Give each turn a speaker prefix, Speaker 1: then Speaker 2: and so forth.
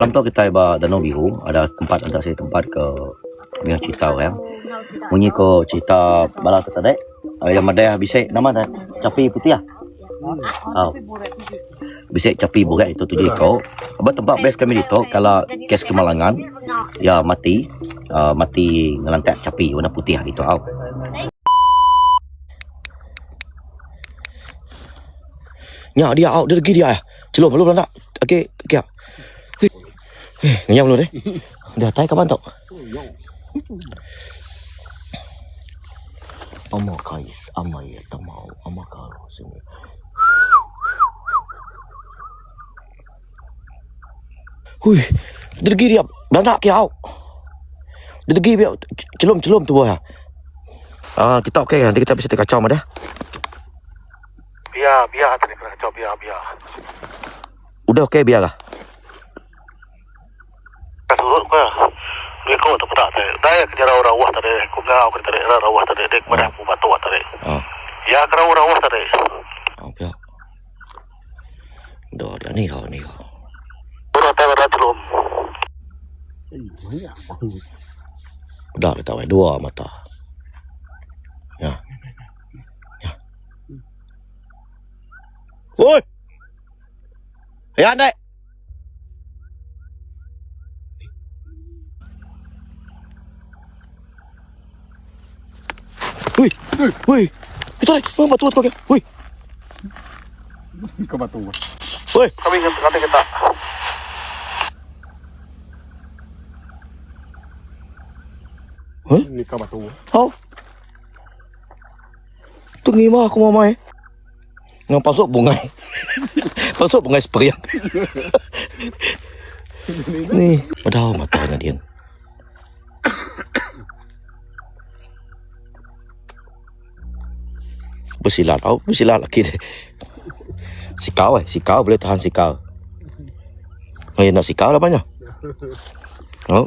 Speaker 1: kawan tu kita iba Danau Biru, ada saya tempat ke punya cerita orang. Munyi ko cerita bala tu tadi. Yang madai bisik nama dah capi putih ah. Bisik capi burak itu tujuh kau. Abang tempat base kami itu kalau kes kemalangan ya mati ngelantak capi warna putih itu au. Nya dia au dia lagi dia. Celum belum nak. Okey. Nganyam lu deh. Dah tai kapan tu? Amakais amai tamau amakaro sini. Hui, dia lagi dia. Banyak ke au. Dia lagi dia celum tu boy. Kita okey nanti kita bisa kacau mah dah.
Speaker 2: Biar tadi kena kacau biar.
Speaker 1: Udah okey biar lah.
Speaker 2: Turut kau. Dia kau tu pedak tadi. Dah kerja rawah tadi. Kau ngau kerja rawah tadi. Dek mana aku batu tadi. Ya kerja rawah tadi.
Speaker 1: Biar. Dah dia ni kau.
Speaker 2: Udah tahu belum?
Speaker 1: Dah kita tahu dua mata. Ya. Oi. Ya nek. Woi. Kita ni, batu kau. Woi.
Speaker 3: Kau batu.
Speaker 1: Woi.
Speaker 2: Kami nanti kita.
Speaker 3: Ni kau batu.
Speaker 1: Hao. Tu ngima aku mau mai. Ngang pasok bungai. Pasok bungai seperiang. Ni, padahal matanya dia. Bersilat lagi deh. Sikau boleh tahan sikau. Nak sikau lah banyak. Oh.